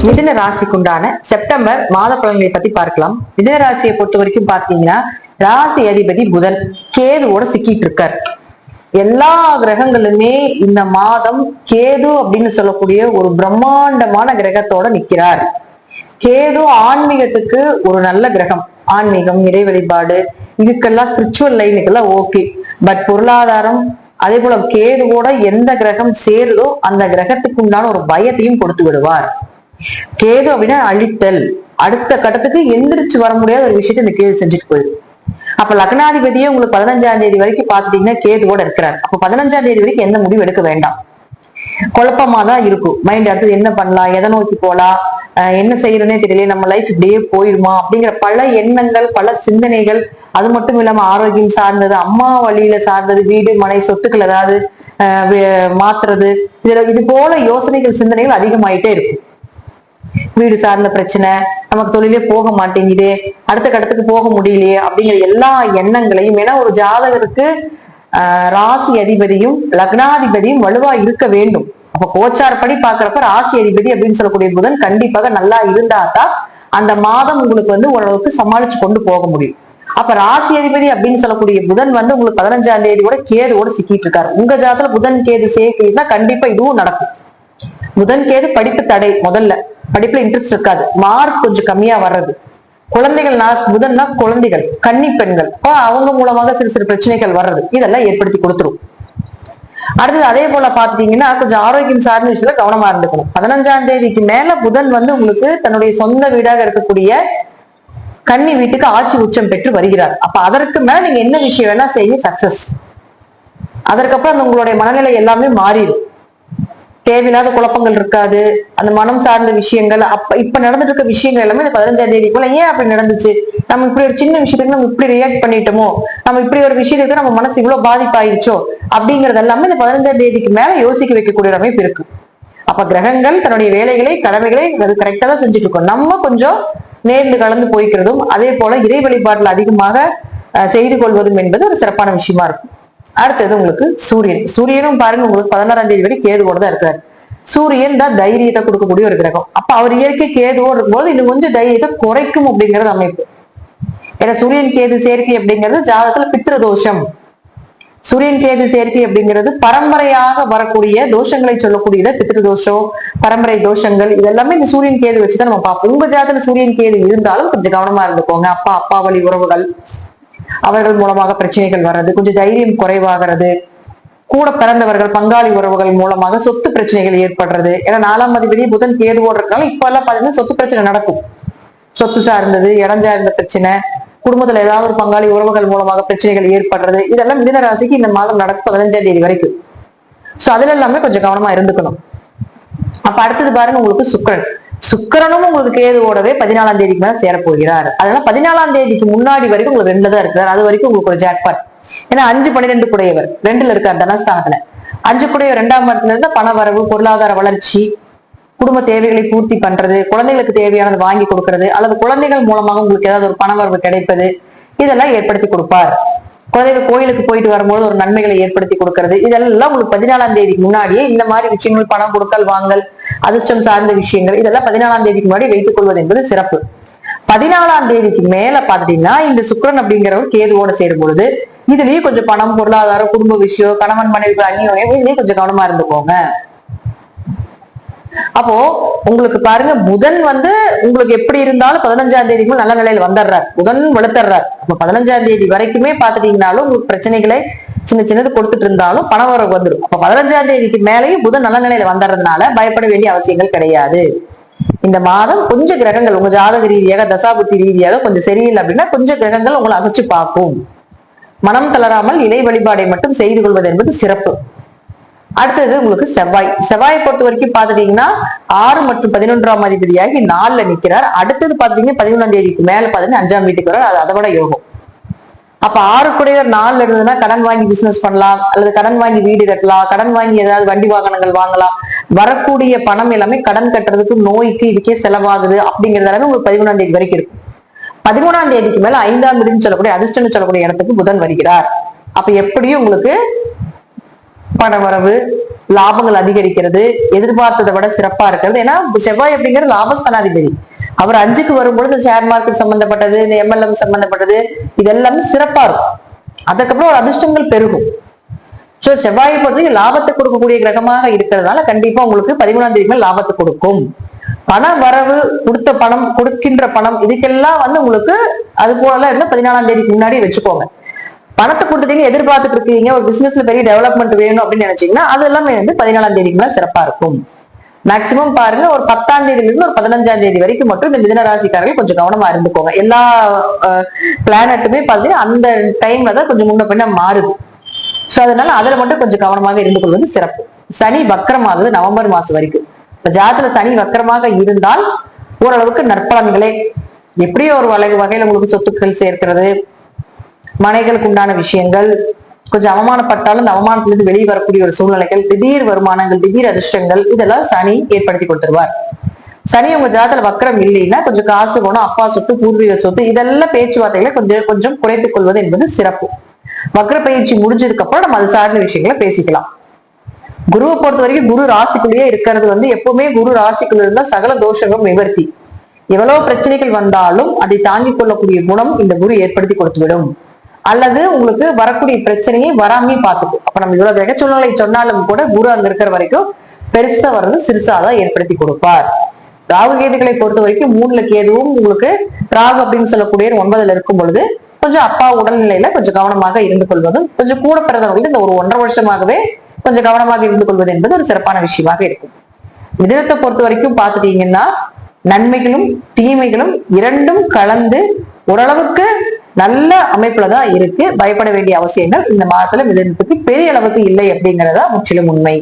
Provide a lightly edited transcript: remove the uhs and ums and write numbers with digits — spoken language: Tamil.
மிதுன ராசிக்குண்டான செப்டம்பர் மாத பலன்களை பத்தி பார்க்கலாம். மிதுன ராசியை பொறுத்த வரைக்கும் பாத்தீங்கன்னா ராசி அதிபதி புதன் கேதுவோட சிக்கிட்டு இருக்கார். எல்லா கிரகங்களுமே இந்த மாதம் கேது அப்படின்னு சொல்லக்கூடிய ஒரு பிரம்மாண்டமான கிரகத்தோட நிக்கிறார். கேது ஆன்மீகத்துக்கு ஒரு நல்ல கிரகம். ஆன்மீகம், இறை வழிபாடு, இதுக்கெல்லாம் ஸ்பிரிச்சுவல் லைனுக்கெல்லாம் ஓகே. பட் பொருளாதாரம், அதே போல கேதுவோட எந்த கிரகம் சேருதோ அந்த கிரகத்துக்கு உண்டான ஒரு பயத்தையும் கொடுத்து விடுவார். கேது அப்படின்னா அழித்தல், அடுத்த கட்டத்துக்கு எந்திரிச்சு வர முடியாத ஒரு விஷயத்த இந்த கேது செஞ்சுட்டு போயிடும். அப்ப லக்னாதிபதியே உங்களுக்கு 15ஆம் தேதி வரைக்கும் பாத்துட்டீங்கன்னா கேதுவோட இருக்கிறார். அப்ப 15ஆம் தேதி வரைக்கும் எந்த முடிவு எடுக்க வேண்டாம். குழப்பமா தான் இருக்கும் மைண்ட். அடுத்தது என்ன பண்ணலாம், எதை நோக்கி போலாம், என்ன செய்யறதுனே தெரியல, நம்ம லைஃப் இப்படியே போயிருமா அப்படிங்கிற பல எண்ணங்கள், பல சிந்தனைகள். அது மட்டும் இல்லாம ஆரோக்கியம் சார்ந்தது, அம்மா வழியில சார்ந்தது, வீடு மனை சொத்துக்கள் ஏதாவது மாத்துறது, இது போல யோசனைகள், சிந்தனைகள் அதிகமாயிட்டே இருக்கும். வீடு சார்ந்த பிரச்சனை, நமக்கு தொழிலே போக மாட்டேங்குது, அடுத்த கட்டத்துக்கு போக முடியலையே அப்படிங்கிற எல்லா எண்ணங்களையும். ஏன்னா ஒரு ஜாதகருக்கு ராசி அதிபதியும் லக்னாதிபதியும் வலுவா இருக்க வேண்டும். அப்ப கோச்சாரப்படி பாக்குறப்ப ராசி அதிபதி அப்படின்னு சொல்லக்கூடிய புதன் கண்டிப்பாக நல்லா இருந்தாதான் அந்த மாதம் உங்களுக்கு ஓரளவுக்கு சமாளிச்சு கொண்டு போக முடியும். அப்ப ராசி அதிபதி அப்படின்னு சொல்லக்கூடிய புதன் உங்களுக்கு 15ஆம் தேதி கூட கேதுவோட சிக்கிட்டு இருக்காரு. உங்க ஜாதகத்துல புதன் கேது சேர்க்கைன்னா கண்டிப்பா இதுவும் நடக்கும். புதன் கேது படிப்பு தடை, முதல்ல படிப்புல இன்ட்ரெஸ்ட் இருக்காது, மார்க் கொஞ்சம் கம்மியா வர்றது, குழந்தைகள் புதன்னா குழந்தைகள், கன்னி பெண்கள், அவங்க மூலமாக சிறு சிறு பிரச்சனைகள் வர்றது, இதெல்லாம் ஏற்படுத்தி கொடுத்துரும். அடுத்தது அதே போல பாத்துட்டீங்கன்னா கொஞ்சம் ஆரோக்கியம் சார்ந்த விஷயத்துல கவனமா இருந்துக்கணும். 15ஆம் தேதிக்கு மேல புதன் உங்களுக்கு தன்னுடைய சொந்த வீடாக இருக்கக்கூடிய கன்னி வீட்டுக்கு ஆட்சி உச்சம் பெற்று வருகிறார். அப்ப அதற்கு மேல நீங்க என்ன விஷயம் வேணா செய்ய சக்சஸ். அதற்கப்புறம் அந்த உங்களுடைய மனநிலை எல்லாமே மாறிடும். தேவையில்லாத குழப்பங்கள் இருக்காது. அந்த மனம் சார்ந்த விஷயங்கள், இப்ப நடந்துட்டு இருக்க விஷயங்கள் எல்லாமே இந்த 15ஆம் தேதிக்குள்ள ஏன் அப்படி நடந்துச்சு, நம்ம இப்படி ஒரு சின்ன விஷயத்துக்கு நம்ம இப்படி ரியாக்ட் பண்ணிட்டோமோ, நம்ம இப்படி ஒரு விஷயத்துக்கு நம்ம மனசு இவ்வளவு பாதிப்பாயிருச்சோ அப்படிங்கறது எல்லாமே இந்த 15ஆம் தேதிக்கு மேல யோசிக்க வைக்கக்கூடிய அமைப்பு இருக்கு. அப்ப கிரகங்கள் தன்னுடைய வேலைகளை, கடமைகளை அது கரெக்டா தான் செஞ்சுட்டு இருக்கோம். நம்ம கொஞ்சம் நேர்ந்து கலந்து போய்க்கிறதும், அதே போல இறை வழிபாட்டுல அதிகமாக செய்து கொள்வதும் என்பது ஒரு சிறப்பான விஷயமா இருக்கும். அடுத்தது உங்களுக்கு சூரியனும் பாருங்க உங்களுக்கு 16ஆம் தேதி வரை கேதுவோட தான் இருக்காரு. சூரியன் தான் தைரியத்தை கொடுக்கக்கூடிய ஒரு கிரகம். அப்ப அவர் இயற்கை கேதுவோடு இருக்கும்போது இன்னும் கொஞ்சம் தைரியத்தை குறைக்கும் அப்படிங்கிறது அமைப்பு. ஏன்னா சூரியன் கேது சேர்க்கை அப்படிங்கிறது ஜாதகத்துல பித்ரு தோஷம். சூரியன் கேது சேர்க்கை அப்படிங்கிறது பரம்பரையாக வரக்கூடிய தோஷங்களை சொல்லக்கூடியது. பித்ரு தோஷம், பரம்பரை தோஷங்கள், இதெல்லாமே இந்த சூரியன் கேது வச்சுதான் நம்ம பார்ப்போம். உங்க ஜாதகத்துல சூரியன் கேது இருந்தாலும் கொஞ்சம் கவனமா இருந்துக்கோங்க. அப்பா வழி உறவுகள், அவர்கள் மூலமாக பிரச்சனைகள் வர்றது, கொஞ்சம் தைரியம் குறைவாகிறது, கூட பிறந்தவர்கள், பங்காளி உறவுகள் மூலமாக சொத்து பிரச்சனைகள் ஏற்படுறது. ஏன்னா 4ஆம் அதிபதி புதன் கேதுவோடு இருக்காங்க. இப்ப எல்லாம் பாத்தீங்கன்னா சொத்து பிரச்சனை நடக்கும். சொத்து சார்ந்தது, இடம் சார்ந்த பிரச்சனை, குடும்பத்துல ஏதாவது ஒரு பங்காளி உறவுகள் மூலமாக பிரச்சனைகள் ஏற்படுறது, இதெல்லாம் மிதுன ராசிக்கு இந்த மாதம் நடக்கும் 15ஆம் தேதி வரைக்கும். சோ அதுல எல்லாமே கொஞ்சம் கவனமா இருந்துக்கணும். அப்ப அடுத்தது பாருங்க உங்களுக்கு சுக்கிரனும் உங்களுக்கு கேதுவோடவே 14ஆம் தேதிக்கு மேல சேரப்போகிறார். அதனால 14ஆம் தேதிக்கு முன்னாடி வரைக்கும் உங்களுக்கு 2ல தான் இருக்கிறார். அது வரைக்கும் உங்களுக்கு ஒரு ஜாக்பாட். ஏன்னா 5-12 குடையவர் 2ல இருக்கார் தனஸ்தானத்துல. 5 குடையவர் 2ஆம் இடத்துல இருந்தா பண வரவு, பொருளாதார வளர்ச்சி, குடும்ப தேவைகளை பூர்த்தி பண்றது, குழந்தைகளுக்கு தேவையானது வாங்கி கொடுக்கறது, அல்லது குழந்தைகள் மூலமாக உங்களுக்கு ஏதாவது ஒரு பண வரவு கிடைப்பது, இதெல்லாம் ஏற்படுத்தி கொடுப்பார். குழந்தைகள் கோயிலுக்கு போயிட்டு வரும்போது ஒரு நன்மைகளை ஏற்படுத்தி கொடுக்கறது, இதெல்லாம் உங்களுக்கு 14ஆம் தேதிக்கு முன்னாடியே இந்த மாதிரி விஷயங்கள், பணம் கொடுக்கல் வாங்கல், அதிர்ஷ்டம் சார்ந்த விஷயங்கள், இதெல்லாம் 14ஆம் தேதிக்கு முன்னாடி வைத்துக் கொள்வது என்பது சிறப்பு. 14ஆம் தேதிக்கு மேல பாத்தீங்கன்னா இந்த சுக்கிரன் அப்படிங்கிறவர் கேதுவோட சேரும் பொழுது இதுலயும் கொஞ்சம் பணம், பொருளாதாரம், குடும்ப விஷயம், கணவன் மனைவி அந்நியோகம், இதுலயும் கொஞ்சம் கவனமா இருந்துக்கோங்க. அப்போ உங்களுக்கு பாருங்க புதன் உங்களுக்கு எப்படி இருந்தாலும் 15ஆம் தேதிக்கு நல்ல நிலையில வந்துடுறார். புதன் வலுத்துறார். அப்ப 15ஆம் தேதி வரைக்குமே பாத்துட்டீங்கன்னாலும் உங்களுக்கு பிரச்சனைகளை சின்னது கொடுத்துட்டு இருந்தாலும் பண வரவு வந்துடும். அப்ப 15ஆம் தேதிக்கு மேலேயும் புதன் நல்ல நிலையில வந்துடுறதுனால பயப்பட வேண்டிய அவசியங்கள் கிடையாது. இந்த மாதம் கொஞ்சம் கிரகங்கள் உங்க ஜாதக ரீதியாக, தசாபுத்தி ரீதியாக கொஞ்சம் சரியில்லை அப்படின்னா கொஞ்சம் கிரகங்கள் உங்களை அசைச்சு பார்க்கும். மனம் தளராமல் இறை வழிபாடை மட்டும் செய்து கொள்வது என்பது சிறப்பு. அடுத்தது உங்களுக்கு செவ்வாயை பொறுத்த வரைக்கும் பாத்துட்டீங்கன்னா 6 மற்றும் 11ஆம் அதிபதியாகி 4ல நிக்கிறார். அடுத்தது பாத்துட்டீங்கன்னா 11ஆம் தேதிக்கு மேல பாத்தீங்கன்னா 5ஆம் வீட்டுக்கு வர, அது அதை விட யோகம். அப்ப 6 குடையவர் 4ல இருந்ததுன்னா கடன் வாங்கி பிசினஸ் பண்ணலாம், அல்லது கடன் வாங்கி வீடு கட்டலாம், கடன் வாங்கி ஏதாவது வண்டி வாகனங்கள் வாங்கலாம். வரக்கூடிய பணம் எல்லாமே கடன் கட்டுறதுக்கு, நோய்க்கு, இதுக்கே செலவாகுது அப்படிங்கிறது எல்லாமே உங்களுக்கு 11ஆம் தேதி வரைக்கும் இருக்கும். 13ஆம் தேதிக்கு மேல 5ஆம் வீடுன்னு சொல்லக்கூடிய அதிர்ஷ்டம்னு சொல்லக்கூடிய இடத்துக்கு புதன் வருகிறார். அப்ப எப்படியும் உங்களுக்கு பண வரவு, லாபங்கள் அதிகரிக்கிறது, எதிர்பார்த்ததை விட சிறப்பா இருக்கிறது. ஏன்னா செவ்வாய் அப்படிங்கிறது லாபஸ்தானாதிபதி. அவர் 5க்கு வரும்பொழுது ஷேர் மார்க்கெட் சம்பந்தப்பட்டது, இந்த MLM சம்பந்தப்பட்டது, இது எல்லாமே சிறப்பா இருக்கும். அதுக்கப்புறம் ஒரு அதிர்ஷ்டங்கள் பெருகும். சோ செவ்வாயை பொறுத்து லாபத்தை கொடுக்கக்கூடிய கிரகமாக இருக்கிறதுனால கண்டிப்பா உங்களுக்கு 13ஆம் தேதி மேல் லாபத்தை கொடுக்கும். பண வரவு, கொடுத்த பணம், கொடுக்கின்ற பணம், இதுக்கெல்லாம் உங்களுக்கு அது போல இருந்தா 14ஆம் தேதிக்கு முன்னாடி வச்சுக்கோங்க. பணத்தை கொடுத்துட்டீங்க, எதிர்பார்த்துட்டு இருக்கீங்க, ஒரு பிசினஸ்ல பெரிய டெவலப்மெண்ட் வேணும் அப்படின்னு நினைச்சீங்கன்னா அது எல்லாமே 14ஆம் தேதிக்கு மேல சிறப்பா இருக்கும். மேக்சிமம் பாருங்க, ஒரு 10ஆம் தேதியில இருந்து ஒரு 15ஆம் தேதி வரைக்கும் மட்டும் இந்த மிதுன ராசிக்காரர்கள் கொஞ்சம் கவனமா இருந்துக்கோங்க. எல்லா பிளானட்டுமே பாத்தீங்கன்னா அந்த டைம்ல தான் கொஞ்சம் முன்ன பின்ன மாறுது. சோ அதனால அதுல மட்டும் கொஞ்சம் கவனமாக இருந்து கொள்வது சிறப்பு. சனி வக்கரமாகுது நவம்பர் மாசம் வரைக்கும். ஜாதகத்துல சனி வக்கரமாக இருந்தால் ஓரளவுக்கு நற்பலன்களே. எப்படியோ ஒரு வகையில உங்களுக்கு சொத்துக்கள் சேர்க்கிறது, மனைகளுக்கு உண்டான விஷயங்கள், கொஞ்சம் அவமானப்பட்டாலும் இந்த அவமானத்திலிருந்து வெளியே வரக்கூடிய ஒரு சூழ்நிலைகள், திடீர் வருமானங்கள், திடீர் அதிர்ஷ்டங்கள், இதெல்லாம் சனி ஏற்படுத்தி கொடுத்துருவார். சனி உங்க ஜாதகத்துல வக்கரம் இல்லைன்னா கொஞ்சம் காசு போனோம், அப்பா சொத்து, பூர்வீக சொத்து, இதெல்லாம் பேச்சுவார்த்தைகளை கொஞ்சம் கொஞ்சம் குறைத்துக் கொள்வது என்பது சிறப்பு. வக்ர பயிற்சி முடிஞ்சதுக்கு அப்புறம் நம்ம அது சார்ந்த விஷயங்களை பேசிக்கலாம். குருவை பொறுத்த வரைக்கும் குரு ராசிக்குள்ளேயே இருக்கிறது எப்பவுமே குரு ராசிக்குள்ள இருந்தா சகல தோஷங்களும் நிவர்த்தி. எவ்வளவு பிரச்சனைகள் வந்தாலும் அதை தாங்கிக் கொள்ளக்கூடிய குணம் இந்த குரு ஏற்படுத்தி கொடுத்துவிடும். அல்லது உங்களுக்கு வரக்கூடிய பிரச்சனையை வராமே பார்த்துக்கும். அப்ப நம்ம இவ்வளவு கிரக சூழ்நிலை சொன்னாலும் கூட குரு அங்க இருக்கிற வரைக்கும் பெருசா வர்றது சிறுசாதான் ஏற்படுத்தி கொடுப்பார். ராகு கேதுகளை பொறுத்த வரைக்கும் 3ல கேதுவும் உங்களுக்கு ராகு அப்படின்னு சொல்லக்கூடிய 9ல இருக்கும் பொழுது கொஞ்சம் அப்பா உடல்நிலையில கொஞ்சம் கவனமாக இருந்து கொள்வதும், கொஞ்சம் கூட பிறந்தவர்கள் இந்த ஒரு 1.5 வருஷமாகவே கொஞ்சம் கவனமாக இருந்து கொள்வது என்பது ஒரு சிறப்பான விஷயமாக இருக்கும். மிதுனத்தை பொறுத்த வரைக்கும் பாத்துட்டீங்கன்னா நன்மைகளும் தீமைகளும் இரண்டும் கலந்து ஓரளவுக்கு நல்ல அமைப்புலதான் இருக்கு. பயப்பட வேண்டிய அவசியங்கள் இந்த மாதத்துல மிதுனத்துக்கு பெரிய அளவுக்கு இல்லை அப்படிங்கறதா முற்றிலும் உண்மை.